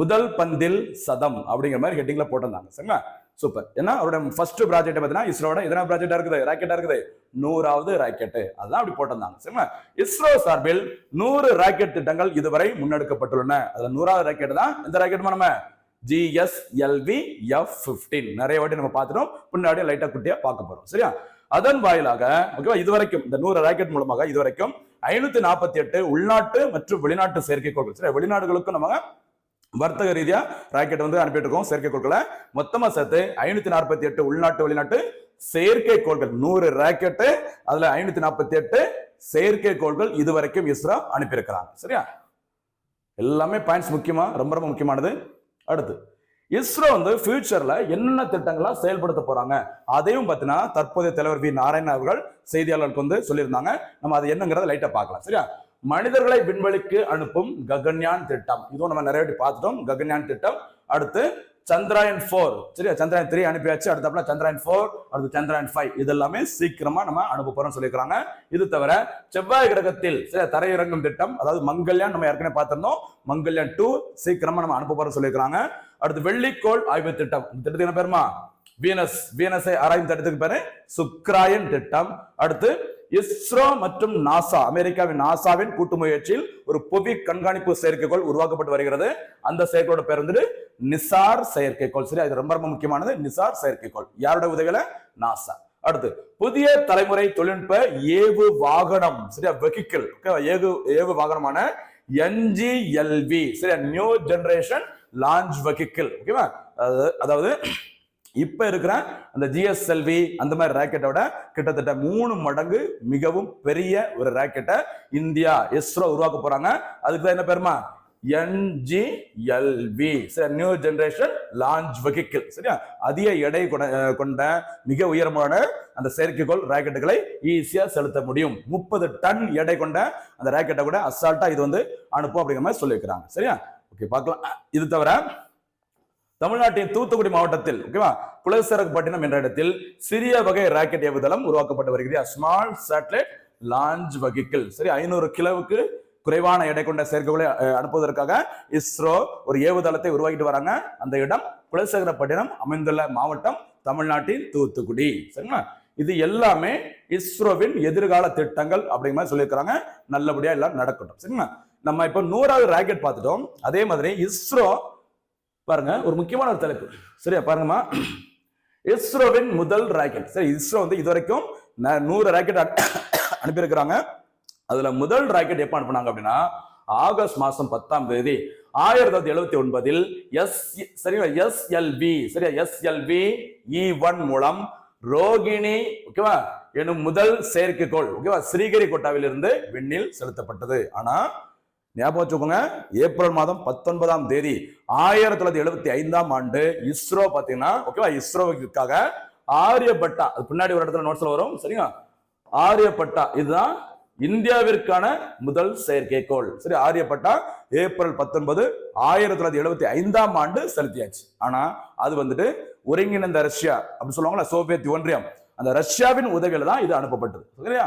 முதல் பந்தில் சதம் அப்படிங்கிற மாதிரி ஹெட்டிங்ல போட்டிருந்தாங்க. சரிங்களா? சூப்பர். ஏன்னா அவருடைய ஃபர்ஸ்ட் ப்ராஜெக்ட் பார்த்தீங்கன்னா இஸ்ரோட எதனா ப்ராஜெக்டா இருக்குது? ராக்கெட்டா இருக்குது. 100வது ராக்கெட். அதான் அப்படி போட்டிருந்தாங்க. சரிங்களா? இஸ்ரோ சார்பில் 100 ராக்கெட் திட்டங்கள் இதுவரை முன்னெடுக்கப்பட்டுள்ளன. அதுல 100வது ராக்கெட் தான் இந்த ராக்கெட் நம்ம GSLV F-15 நிறைய வாட்டி நம்ம பார்த்துட்டோம். முன்னாடி லைட்டா குட்டியா பார்க்க போறோம். சரியா? அதன் வாயிலாக ஓகேவா இதுவரைக்கும் இந்த 100 ராக்கெட் மூலமாக இதுவரைக்கும் 548 உள்நாட்டு மற்றும் வெளிநாட்டு செயற்கைக்கோள்கள் சரியா வெளிநாடுகளுக்கும் நம்ம வர்த்தக ரீதியா ராக்கெட் வந்து அனுப்பிட்டு இருக்கோம். செயற்கைக்கோள்களை மொத்தமா சேர்த்து 548 உள்நாட்டு வெளிநாட்டு செயற்கைக்கோள்கள் 100 ராக்கெட், அதுல 548 செயற்கைக்கோள்கள் இதுவரைக்கும் இஸ்ரோ அனுப்பியிருக்கிறாங்க. சரியா? எல்லாமே பாயிண்ட்ஸ் முக்கியமா, ரொம்ப ரொம்ப முக்கியமானது. அடுத்து இஸ்ரோ வந்து ஃபியூச்சர்ல என்னென்ன திட்டங்களா செயல்படுத்த போறாங்க அதையும் பார்த்தீங்கன்னா தற்போதைய தலைவர் வி நாராயணன் அவர்கள் செய்தியாளர்களுக்கு வந்து சொல்லியிருந்தாங்க. நம்ம அது என்னங்கிறத லைட்டா பார்க்கலாம். சரியா? மனிதர்களை விண்வெளிக்கு அனுப்பும் ககன்யான் திட்டம், இதுவும் நம்ம நிறைய பார்த்துட்டோம். ககன்யான் திட்டம். அடுத்து சந்திரயான் 4 சரியா சந்திரயான் 3 அனுப்பியாச்சு. அடுத்தப்பல சந்திரயான் 4, அடுத்து சந்திரயான் 5 இதெல்லாமே சீக்கிரமா நம்ம அனுப்ப போறோம் சொல்லியிருக்காங்க. இது தவிர செவ்வாய் கிரகத்தில் சரியா தரையிறங்கும் திட்டம், அதாவது மங்கள்யான் நம்ம ஏற்கனவே பார்த்திருந்தோம். மங்கள்யான் 2 சீக்கிரமா நம்ம அனுப்ப போறோம் சொல்லியிருக்காங்க. அடுத்து வெள்ளிக்கோள் ஆய்வு திட்டம், திட்டத்துக்கு என்ன பேருமா? வீனஸை ஆராயும் திட்டத்துக்கு பேரு சுக்ராயன் திட்டம். அடுத்து இஸ்ரோ மற்றும் நாசா, அமெரிக்காவின் நாசாவின் கூட்டு முயற்சியில் ஒரு புவி கண்காணிப்பு செயற்கைக்கோள் உருவாக்கப்பட்டு வருகிறது. அந்த செயற்கைக்கோளோட பேர் வந்து நிசார் செயற்கைக்கோள். சரியா? இது ரொம்ப ரொம்ப முக்கியமானது. நிசார் செயற்கைக்கோள் யாரோட உதவியில? நாசா. அடுத்து புதிய தலைமுறை தொழில்நுட்ப ஏவு வாகனம் சரியா வெஹிக்கிள் ஏவு வாகனமான NGLV சரியா நியூ ஜெனரேஷன் லான்ச் வெஹிக்கிள். ஓகேவா? அதாவது இப்ப இருக்கிற அந்த GSLV அந்த மாதிரி ராக்கெட்டோட கிட்டத்தட்ட 3 மடங்கு மிகவும் பெரிய ஒரு ராக்கெட்டை இந்தியா இஸ்ரோ உருவாக்க போறாங்க. அதுக்கு என்ன பேருமா? NGLV new generation launch vehicle. சரியா? அதிக எடை கொண்ட மிக உயரமான அந்த செயற்கைக்கோள் ராக்கெட்டுகளை ஈஸியா செலுத்த முடியும். 30 டன் எடை கொண்ட அந்த ராக்கெட்டை கூட அசால்ட்டா இது வந்து அனுப்பும் அப்படிங்கிற மாதிரி சொல்லியிருக்கிறாங்க. சரியா? ஓகே, பார்க்கலாம். இது தவிர தமிழ்நாட்டின் தூத்துக்குடி மாவட்டத்தில் ஓகேவா குலசேகரப்பட்டினம் என்ற இடத்தில் சிறிய வகை ராக்கெட் ஏவுதளம் உருவாக்கப்பட்டு வருகிறது. Small satellite launch vehicle. சரி 500 கிலோவுக்கு குறைவான எடை கொண்ட செயற்கைகளை அனுப்புவதற்காக இஸ்ரோ ஒரு ஏவுதளத்தை உருவாக்கிட்டு வராங்க. அந்த இடம் குலசேகரப்பட்டினம் அமைந்துள்ள மாவட்டம் தமிழ்நாட்டின் தூத்துக்குடி. சரிங்களா? இது எல்லாமே இஸ்ரோவின் எதிர்கால திட்டங்கள் அப்படிங்கிற மாதிரி சொல்லியிருக்கிறாங்க. நல்லபடியா எல்லாம் நடக்கட்டும். சரிங்களா? நம்ம இப்ப 100வது ராக்கெட் பார்த்துட்டோம். அதே மாதிரி இஸ்ரோ பாருங்க ஒரு முக்கியமான ஒரு தலைப்பு. சரியா பாருங்கம்மா, இஸ்ரோவின் முதல் ராக்கெட். சரி இஸ்ரோ வந்து இதுவரைக்கும் 100 ராக்கெட் அனுப்பியிருக்கிறாங்க. அதுல முதல் ராக்கெட் எப்ப அனுப்புனாங்க அப்படின்னா ஆகஸ்ட் மாசம் 10ஆம் தேதி 1979 SLV E1 மூலம் ரோகிணி ஓகேவா எனும் முதல் செயற்கைக்கோள் ஓகேவா ஸ்ரீஹரிகோட்டாவில் இருந்து விண்ணில் செலுத்தப்பட்டது. ஆனா ஞாபகம் வச்சுக்கோங்க, ஏப்ரல் மாதம் 19ஆம் தேதி 1975ஆம் ஆண்டு இஸ்ரோ பாத்தீங்கன்னா ஓகேவா இஸ்ரோவுக்காக ஆரியப்பட்டா, அது பின்னாடி ஒரு இடத்துல நோட்ஸ்ல வரும். சரிங்களா? ஆரியப்பட்டா இதுதான் இந்தியாவிற்கான முதல் செயற்கைக்கோள். சரி ஆரியப்பட்டா ஏப்ரல் 19 1975ஆம் ஆண்டு செலுத்தியாச்சு. ஆனா அது வந்துட்டு ஒருங்கிணைந்த ரஷ்யா அப்படின்னு சொல்லுவாங்களா சோவியத் ஒன்றியம், அந்த ரஷ்யாவின் உதவியில தான் இது அனுப்பப்பட்டது. சரியா?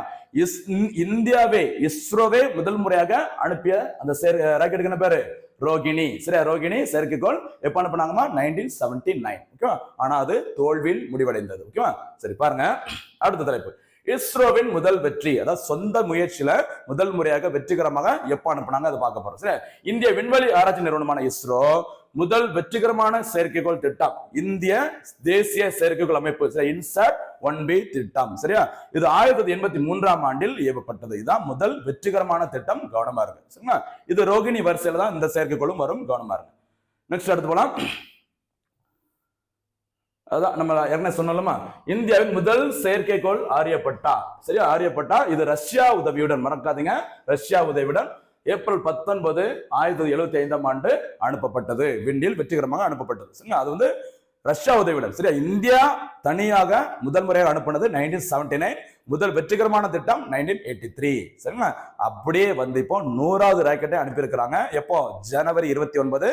இந்தியாவே இஸ்ரோவே முதல் முறையாக அனுப்பிய அந்த ராக்கெட்டுக்கு என்ன பேரு? ரோகிணி. சரியா? ரோகிணி செயற்கைக்கோள் எப்ப அனுப்புனாங்கம்மா? 1979. ஓகேவா? ஆனா அது தோல்வியில் முடிவடைந்தது. ஓகேவா? சரி, பாருங்க அடுத்த தலைப்பு. இஸ்ரோவின் முதல் வெற்றி, அதாவது சொந்த முயற்சியில முதல் முறையாக வெற்றிகரமாக எப்ப அனுப்புனாங்க அதை பார்க்க போறோம். சரி, இந்திய விண்வெளி ஆராய்ச்சி நிறுவனமான இஸ்ரோ முதல் வெற்றிகரமான செயற்கைக்கோள் திட்டம் இந்திய தேசிய செயற்கைக்கோள் அமைப்பு, இன்சாட் 1B திட்டம். சரியா? இது 1983ஆம் ஆண்டில் ஏவப்பட்டது. இதுதான் முதல் வெற்றிகரமான திட்டம். கவனமா இருக்கு. சரிங்களா? இது ரோகிணி வரிசையில தான் இந்த செயற்கைக்கோளும் வரும். கவனமா இருக்கு. நெக்ஸ்ட் அடுத்து போலாம். அதான் நம்ம ஏற்கனவே சொன்னோமா, இந்தியாவின் முதல் செயற்கைக்கோள் ஆரியப்பட்டா. சரியா? ஆரியப்பட்டா இது ரஷ்யா உதவியுடன், மறக்காதீங்க, ரஷ்யா உதவியுடன் ஏப்ரல் 19, 1975ஆம் ஆண்டு அனுப்பப்பட்டது. விண்ணில் வெற்றிகரமாக அனுப்பப்பட்டது. சரிங்களா? அது வந்து ரஷ்யா உதவியுடன். சரியா? இந்தியா தனியாக முதல் முறையாக அனுப்பினது 1979. முதல் வெற்றிகரமான திட்டம் 1983. சரிங்களா? அப்படியே வந்து இப்போ 100வது ராக்கெட்டை அனுப்பியிருக்கிறாங்க. எப்போ? ஜனவரி 29,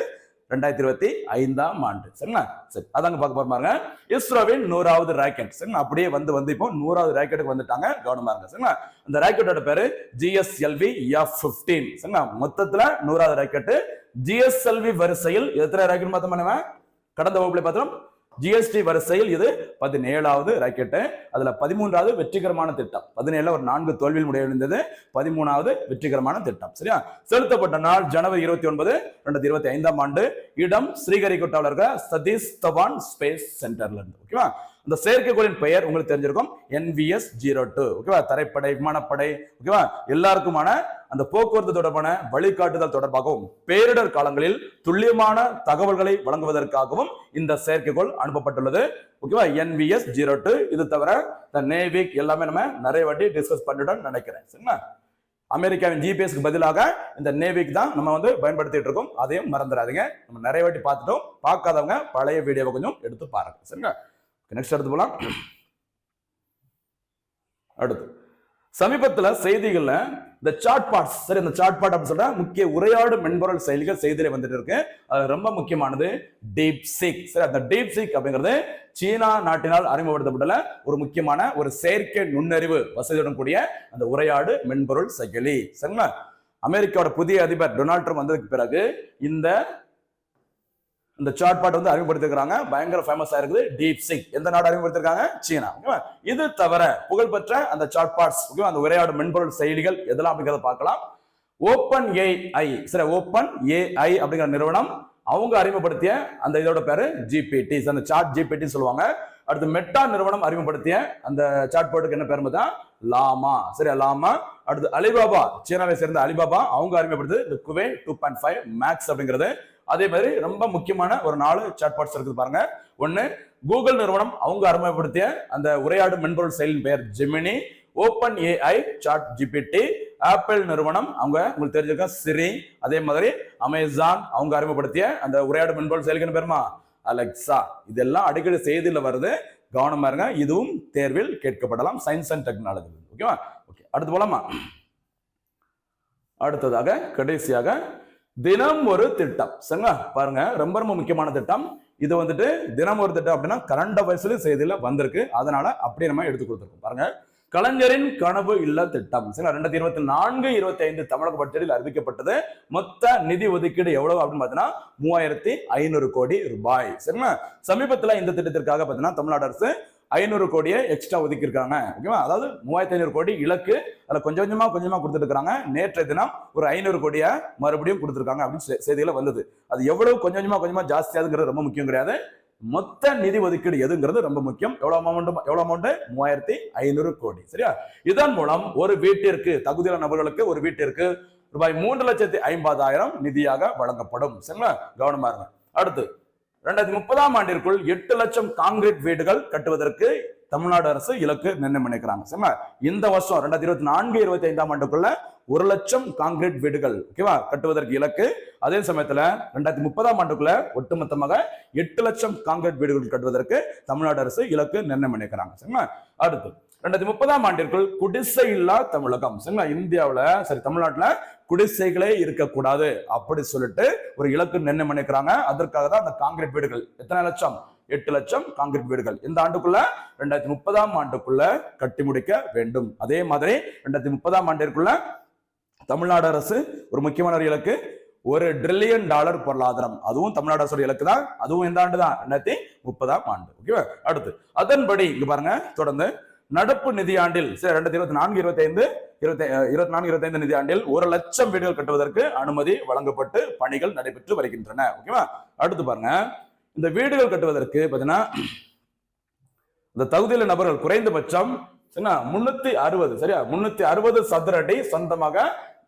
2025ஆம் ஆண்டு. சரிங்களா? சரி, அதாங்க பார்க்க போறாங்க. இஸ்ரோவின் 100வது ராக்கெட். சரிங்களா? அப்படியே வந்து இப்போ 100வது ராக்கெட்டுக்கு வந்துட்டாங்க. கவனமா இருங்க. சரிங்களா? அந்த ராக்கெட்டோட பேரு GSLV F-15. சரிங்களா? மொத்தத்துல 100வது ராக்கெட். GSLV வரிசையில் எத்தனை ராக்கெட் பார்த்தோம் பண்ணுவேன்? கடந்த வகுப்புல பார்த்தோம். GST வரிசையில் இது 17வது ராக்கெட். அதுல 13வது வெற்றிகரமான திட்டம். 17 ஒரு 4 தோல்வியில் முடிவடைந்தது. 13வது வெற்றிகரமான திட்டம். சரியா? செலுத்தப்பட்ட நாள் ஜனவரி 29, 2025ஆம் ஆண்டு. இடம் ஸ்ரீஹரிகோட்டாவில் இருக்க சதீஷ் தவான் ஸ்பேஸ் சென்டர்ல இருந்து. ஓகேவா? இந்த செயற்கைக்கோளின் பெயர் உங்களுக்கு தெரிஞ்சிருக்கும், NVS-02. ஓகேவா? தரைப்படை, விமானப்படை, ஓகேவா, எல்லாருக்குமான அந்த போக்குவரத்து தொடர்பான வழிகாட்டுதல் தொடர்பாகவும் பேரிடர் காலங்களில் துல்லியமான தகவல்களை வழங்குவதற்காகவும் இந்த செயற்கைக்கோள் அனுப்பப்பட்டுள்ளது. ஓகேவா? NVS-02. இது தவிர இந்த நேவிக் எல்லாமே நம்ம நிறைய வாட்டி டிஸ்கஸ் பண்ணிட்டோம் நினைக்கிறேன். சரிங்களா? அமெரிக்காவின் ஜிபிஎஸ்க்கு பதிலாக இந்த நேவிக் தான் நம்ம வந்து பயன்படுத்திட்டு இருக்கோம். அதையும் மறந்துடாதீங்க. நம்ம நிறைய வாட்டி பார்த்துட்டோம். பார்க்காதவங்க பழைய வீடியோவை கொஞ்சம் எடுத்து பாருங்க. சரிங்களா? நெக்ஸ்ட் அடுத்து போலாம். அடுத்து சமீபத்துல செய்திகள்ல இந்த சாட் பாட்ஸ், சரி, இந்த சாட் பாட் அப்படின்னு சொல்ற முக்கிய உரையாடு மென்பொருள் செயலிகள் செய்தியில வந்துட்டு இருக்கு. அது ரொம்ப முக்கியமானது டீப் சீக். சரி, அந்த டீப் சீக் அப்படிங்கிறது சீனா நாட்டினால் அறிமுகப்படுத்தப்பட்டுள்ள ஒரு முக்கியமான ஒரு செயற்கை நுண்ணறிவு வசதியுடன் கூடிய அந்த உரையாடு மென்பொருள் செயலி. சரிங்களா? அமெரிக்காவோட புதிய அதிபர் டொனால்ட் ட்ரம்ப் வந்ததுக்கு பிறகு இந்த சாட் பாட் வந்து அறிமுகப்படுத்திருக்காங்க. பயங்கர ஃபேமஸா இருக்குது டீப் சீக். எந்த நாடு அறிமுகப்படுத்திருக்காங்க? சீனா. இது தவிர புகழ்பெற்ற அந்த சாட் பாட்ஸ், அந்த உரையாடு மென்பொருள் செயலிகள் எதெல்லாம் அப்படிங்கிறத பார்க்கலாம். Open AI. சரி, ஓப்பன் ஏஐ அப்படிங்கிற நிறுவனம் அவங்க அறிமுகப்படுத்திய அந்த இதோட பேரு GPT, அந்த சாட் GPT சொல்லுவாங்க. அடுத்து மெட்டா நிறுவனம் அறிமுகப்படுத்திய அந்த சாட் பாட்டுக்கு என்ன பேர் பார்த்தா லாமா. சரியா? லாமா. அடுத்து அலிபாபா, சீனாவை சேர்ந்த அலிபாபா அவங்க அறிமுகப்படுத்து இந்த குவே 2.5 மேக்ஸ் அப்படிங்கிறது. அதே மாதிரி ரொம்ப முக்கியமான ஒரு 4 சாட் பாட்ஸ் இருக்குது பாருங்க. ஒன்னு கூகுள் நிறுவனம் அவங்க அறிமுகப்படுத்திய அந்த உரையாடு மென்பொருள் செயலின் பெயர் Gemini. OpenAI chat GPT. Apple நிறுவனம் அவங்க உங்களுக்கு தெரிஞ்சிருக்க சிரி. அதே மாதிரி அமேசான் அவங்க அறிமுகப்படுத்திய அந்த உரையாடு மென்பொருள் செயலிக்கு பேருமா அலெக்சா. இதெல்லாம் அடிக்கடி செய்தியில வருது. கவனமா இருங்க. இதுவும் தேர்வில் கேட்கப்படலாம். Science and technology. ஓகேவா? ஓகே, அடுத்து போலாமா? அடுத்ததாக கடைசியாக தினம் ஒரு திட்டம். சரிங்களா? பாருங்க, ரொம்ப ரொம்ப முக்கியமான திட்டம் இது. வந்துட்டு தினம் ஒரு திட்டம் அப்படின்னா கரண்ட் அஃபேர்ஸ்ல செய்தியில வந்திருக்கு. அதனால அப்படியே நம்ம எடுத்து கொடுத்துருக்கோம். பாருங்க, கலைஞரின் கனவு இல்ல திட்டம். 2024-25 தமிழக பட்ஜெட்டில் அறிவிக்கப்பட்டது. மொத்த நிதி ஒதுக்கீடு எவ்வளவு அப்படின்னு பாத்தீங்கன்னா 3500 கோடி ரூபாய். சரிங்களா? சமீபத்துல இந்த திட்டத்திற்காக பாத்தீங்கன்னா தமிழ்நாடு அரசு 500 கோடியை எக்ஸ்ட்ரா ஒதுக்கி இருக்காங்க. ஓகேவா? அதாவது 3500 கோடி இலக்கு, அதுல கொஞ்சமா கொடுத்துட்டு இருக்காங்க. நேற்றைய தினம் ஒரு 500 கோடியை மறுபடியும் கொடுத்துருக்காங்க அப்படின்னு செய்திகளை வந்தது. அது எவ்வளவு கொஞ்சமா ஜாஸ்தியாதுங்கிறது ரொம்ப முக்கியம் கிடையாது. மொத்த நிதி ஒதுக்கீடு எதுங்கிறது ரொம்ப முக்கியம். எவ்வளவு அமௌண்ட்? 3500 கோடி. சரியா? இதன் மூலம் ஒரு வீட்டிற்கு, தகுதியான நபர்களுக்கு ஒரு வீட்டிற்கு ரூபாய் 3,50,000 நிதியாக வழங்கப்படும். சரிங்களா? கவனமா இருங்க. அடுத்து 2030ஆம் ஆண்டிற்குள் 8 லட்சம் கான்கிரீட் வீடுகள் கட்டுவதற்கு தமிழ்நாடு அரசு இலக்கு நிர்ணயம் பண்ணிக்கிறாங்க. சரிங்களா? இந்த வருஷம் 2024-25ஆம் ஆண்டுக்குள்ள 1 லட்சம் கான்கிரீட் வீடுகள், ஓகேவா, கட்டுவதற்கு இலக்கு. அதே சமயத்துல 2030ஆம் ஆண்டுக்குள்ள ஒட்டுமொத்தமாக 8 லட்சம் கான்கிரீட் வீடுகள் கட்டுவதற்கு தமிழ்நாடு அரசு இலக்கு நிர்ணயம் பண்ணிக்கிறாங்க. சரிங்களா? அடுத்து 2030ஆம் ஆண்டிற்குள் குடிசை இல்லா தமிழகம். சரிங்களா? இந்தியாவுல, சரி, தமிழ்நாட்டுல குடிசைகளே இருக்கக்கூடாது அப்படி சொல்லிட்டு ஒரு இலக்கு நிர்ணயம் பண்ணிக்கிறாங்க. அதற்காக தான் அந்த காங்கிரீட் வீடுகள் எத்தனை லட்சம், 8 லட்சம் காங்கிரீட் வீடுகள் இந்த ஆண்டுக்குள்ள 2030ஆம் ஆண்டுக்குள்ள கட்டி முடிக்க வேண்டும். அதே மாதிரி 2030ஆம் ஆண்டிற்குள்ள தமிழ்நாடு அரசு ஒரு முக்கியமான ஒரு இலக்கு, $1 டிரில்லியன் பொருளாதாரம், அதுவும் தமிழ்நாடு அரசு இலக்கு தான். அதுவும் இந்த ஆண்டு தான் 2030ஆம் ஆண்டு. ஓகேவா? அடுத்து அதன்படி இங்க பாருங்க, தொடர்ந்து நடப்பு நிதியாண்டில் 2024-25 நிதியாண்டில் 1 லட்சம் வீடுகள் கட்டுவதற்கு அனுமதி வழங்கப்பட்டு பணிகள் நடைபெற்று வருகின்றன. ஓகேவா? அடுத்து பாருங்க, இந்த வீடுகள் கட்டுவதற்கு பாத்தீங்கன்னா இந்த தகுதியுள்ள நபர்கள் குறைந்தபட்சம் 360, சரியா, 360 சதுர அடி சொந்தமாக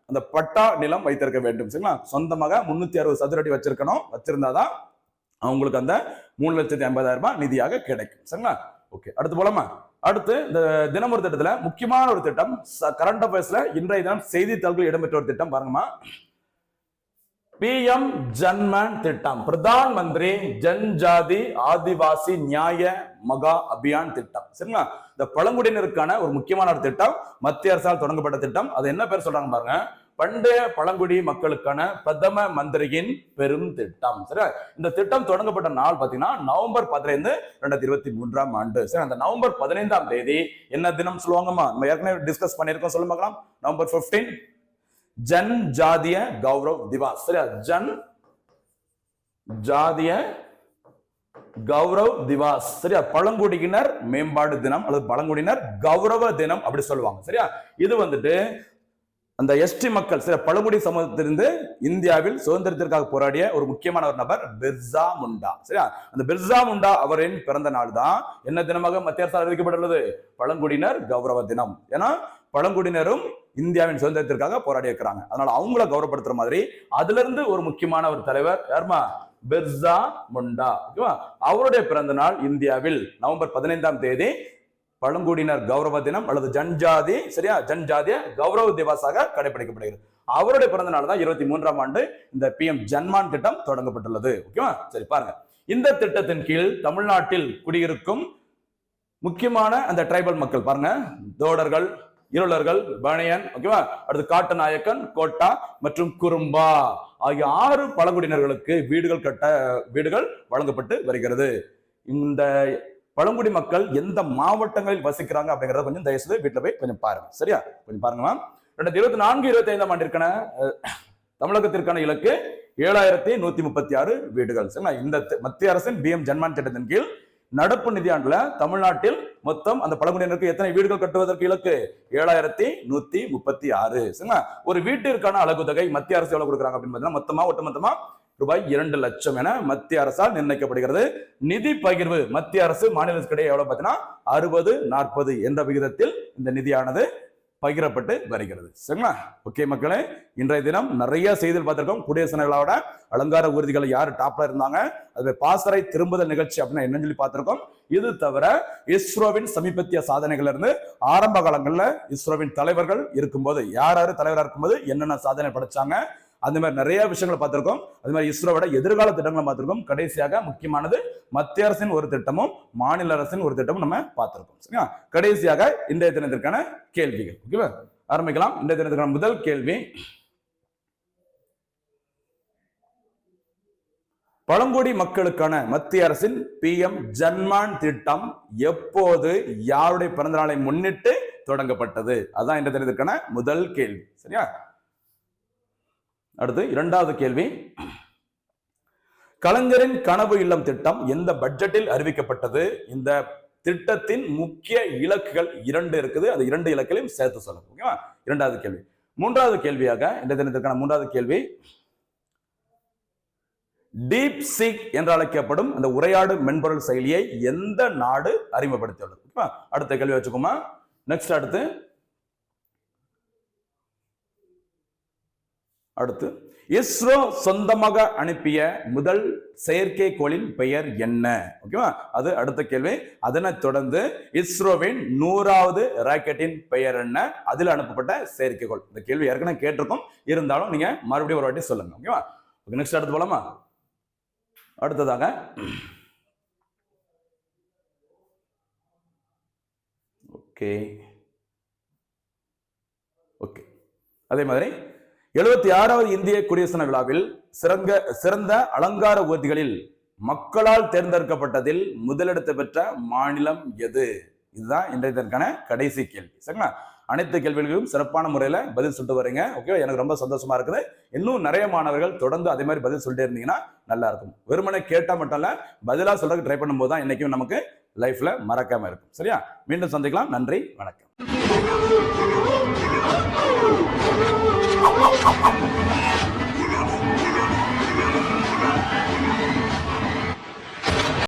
அந்த பட்டா நிலம் வைத்திருக்க வேண்டும். சரிங்களா? சொந்தமாக 360 சதுர அடி வச்சிருந்தாதான் அவங்களுக்கு அந்த 3,50,000 நிதியாக கிடைக்கும். சரிங்களா? ஓகே, அடுத்து போலாமா? அடுத்து இந்த தினமொரு திட்டத்துல முக்கியமான ஒரு திட்டம், கரண்ட் அஃபேர்ஸ்ல இன்றைய தினம் செய்தித்தாள்கள் இடம்பெற்ற ஒரு திட்டம் பாருங்கம்மா. PM ஜன்மன் திட்டம், பிரதான் மந்திரி ஜன்ஜாதி ஆதிவாசி நியாய மகா அபியான் திட்டம். சரிங்களா? இந்த பழங்குடியினருக்கான ஒரு முக்கியமான ஒரு திட்டம், மத்திய அரசால் தொடங்கப்பட்ட திட்டம். அது என்ன பேர் சொல்றாங்க பாருங்க, பண்டைய பழங்குடி மக்களுக்கான பிரதம மந்திரியின் பெரும் திட்டம். சரி, இந்த திட்டம் தொடங்கப்பட்ட நாள் பாத்தீங்கன்னா நவம்பர் 15, 2023ஆம் ஆண்டு. சரி, அந்த நவம்பர் 15ஆம் தேதி என்ன தினம் சொல்லுவாங்கம்மா? நம்ம ஏற்கனவே டிஸ்கஸ் பண்ணிருக்கோம், சொல்ல பார்க்கலாம். நவம்பர் 15 ஜன் ஜாதிய கௌரவ் திவாஸ். சரியா? ஜன் ஜாதிய கௌரவ் திவாஸ். சரியா? பழங்குடியினர் மேம்பாடு தினம் அல்லது பழங்குடியினர் கௌரவ தினம் அப்படி சொல்லுவாங்க. சரியா? இது வந்துட்டு அந்த எஸ்டி மக்கள், சரி, பழங்குடி சமூகத்திலிருந்து இந்தியாவில் சுதந்திரத்திற்காக போராடிய ஒரு முக்கியமான ஒரு நபர் பிர்சா முண்டா. சரியா? அந்த பிர்சா முண்டா அவரின் பிறந்த நாள் தான் என்ன தினமாக மத்திய அரசால் அறிவிக்கப்பட்டுள்ளது? பழங்குடியினர் கௌரவ தினம். ஏன்னா பழங்குடியினரும் இந்தியாவின் சுதந்திரத்திற்காக போராடி இருக்கிறாங்க, அதனால அவங்கள கௌரவப்படுத்துற மாதிரி அதுல இருந்து ஒரு முக்கியமான ஒரு தலைவர் யாருமா? பிர்சா முண்டா. ஓகேவா? அவருடைய பிறந்த நாள் இந்தியாவில் நவம்பர் 15ஆம் தேதி பழங்குடியினர் கௌரவ தினம் அல்லது ஜன்ஜாதி, சரியா, ஜன்ஜாதிய கௌரவ திவாஸாக கடைபிடிக்கப்படுகிறது. அவருடைய பிறந்த நாள் தான் 23ஆம் ஆண்டு இந்த PM ஜன்மான் திட்டம் தொடங்கப்பட்டுள்ளது. ஓகேவா? சரி, பாருங்க, இந்த திட்டத்தின் கீழ் தமிழ்நாட்டில் குடியிருக்கும் முக்கியமான அந்த ட்ரைபல் மக்கள் பாருங்க, தோடர்கள், இருளர்கள், பனியன், ஓகேவா, அடுத்து காட்டுநாயக்கன், கோட்டா மற்றும் குறும்பா ஆகிய 6 பழங்குடியினர்களுக்கு வீடுகள் வழங்கப்பட்டு வருகிறது. இந்த பழங்குடி மக்கள் எந்த மாவட்டங்களில் வசிக்கிறாங்க அப்படிங்கறத கொஞ்சம் தயவுசெய்து வீட்டுல போய் கொஞ்சம் பாருங்க. சரியா? கொஞ்சம் பாருங்க. 2024-25ஆம் ஆண்டிற்கான தமிழகத்திற்கான இலக்கு 7136 வீடுகள். சரிங்களா? இந்த மத்திய அரசின் PM ஜன்மான் திட்டத்தின் கீழ் நடப்பு நிதியாண்டுல தமிழ்நாட்டில் மொத்தம் அந்த பழங்குடியினருக்கு எத்தனை வீடுகள் கட்டுவதற்கு இலக்கு? 7136. சரிங்களா? ஒரு வீட்டிற்கான அலகு தொகை மத்திய அரசு எவ்வளவு கொடுக்குறாங்க அப்படின்னு மொத்தமா ஒட்டுமொத்தமா ரூபாய் 2 லட்சம் என மத்திய அரசால் நிர்ணயிக்கப்படுகிறது. நிதி பகிர்வு மத்திய அரசு மாநிலத்திற்கிடையே எவ்வளவு பார்த்தீங்கன்னா 60-40 என்ற விகிதத்தில் இந்த நிதியானது பகிரப்பட்டு வருகிறது. சரிங்களா? ஓகே மக்களே, இன்றைய தினம் நிறைய செய்திகள் பார்த்திருக்கோம். குடியரசு தின விழாவோட அலங்கார ஊர்திகள் யாரு டாப்ல இருந்தாங்க, அது பாசறை திரும்புதல் நிகழ்ச்சி அப்படின்னு என்னன்னு சொல்லி பார்த்திருக்கோம். இது தவிர இஸ்ரோவின் சமீபத்திய சாதனைகள் இருந்து ஆரம்ப காலங்கள்ல இஸ்ரோவின் தலைவர்கள் இருக்கும்போது யார் தலைவராக இருக்கும்போது என்னென்ன சாதனை படைச்சாங்க, அந்த மாதிரி நிறைய விஷயங்களை பார்த்திருக்கோம். அது மாதிரி இஸ்ரோவோட எதிர்கால திட்டங்களை பார்த்திருக்கோம். கடைசியாக முக்கியமானது மத்திய அரசின் ஒரு திட்டமும் மாநில அரசின் ஒரு திட்டமும் நம்ம பார்த்திருக்கோம். சரியா? கடைசியாக இன்றைய தினத்திற்கான கேள்விகள். ஓகேவா? ஆரம்பிக்கலாம். இன்றைய தினத்திற்கான முதல் கேள்வி, பழங்குடி மக்களுக்கான மத்திய அரசின் PM ஜன்மான் திட்டம் எப்போது யாருடைய பிறந்த நாளை முன்னிட்டு தொடங்கப்பட்டது? அதான் இன்றைய தினத்திற்கான முதல் கேள்வி. சரியா? அடுத்து இரண்டாவது கேள்வி, கலைஞரின் கனவு இல்லம் திட்டம் எந்த பட்ஜெட்டில் அறிவிக்கப்பட்டது? இந்த திட்டத்தின் முக்கிய இலக்குகள் 2 இருக்குது, அந்த 2 இலக்குகளையும் சேர்த்து சொல்லுங்க. ஓகேவா? இரண்டாவது கேள்வி. மூன்றாவது கேள்வியாக இந்த தினத்திற்கான மூன்றாவது கேள்வி, டீப் சீக் என்று அழைக்கப்படும் அந்த உரையாடு மென்பொருள் செயலியை எந்த நாடு அறிமுகப்படுத்தியுள்ளது? அடுத்த கேள்வி வச்சுக்கோமா. நெக்ஸ்ட் அடுத்து இஸ்ரோ சொந்தமாக அனுப்பிய முதல் செயற்கைக்கோளின் பெயர் என்ன? ஓகேவா? அது அடுத்த கேள்வி. அதனைத் தொடர்ந்து இஸ்ரோவின் 100வது ராக்கெட்டின் பெயர் என்ன? அதில் அனுப்பப்பட்ட செயற்கைக்கோள். இந்த கேள்வி ஏற்கனவே கேட்டிருக்கோம், இருந்தாலும் நீங்க மறுபடியும் ஒரு வாட்டி சொல்லுங்க. ஓகேவா? நெக்ஸ்ட் அடுத்து போலாமா? அடுத்ததாக ஓகே அதே மாதிரி 76வது இந்திய குடியரசு தின விழாவில் சிறந்த அலங்கார ஊர்திகளில் மக்களால் தேர்ந்தெடுக்கப்பட்டதில் முதலிடத்தை பெற்ற மாநிலம் எது? இதுதான் இன்றைய கடைசி கேள்வி. சரிங்களா? அனைத்து கேள்விகளுக்கும் சிறப்பான முறையில பதில் சொல்லிட்டு வரீங்க. ஓகே, எனக்கு ரொம்ப சந்தோஷமா இருக்குது. இன்னும் நிறைய மாணவர்கள் தொடர்ந்து அதே மாதிரி பதில் சொல்லிட்டே இருந்தீங்கன்னா நல்லா இருக்கும். வெறுமனே கேட்டா மட்டும் இல்ல, பதிலா சொல்றதுக்கு ட்ரை பண்ணும்போது தான் என்னைக்கும் நமக்கு லைஃப்ல மறக்காம இருக்கும். சரியா? மீண்டும் சந்திக்கலாம். நன்றி, வணக்கம்.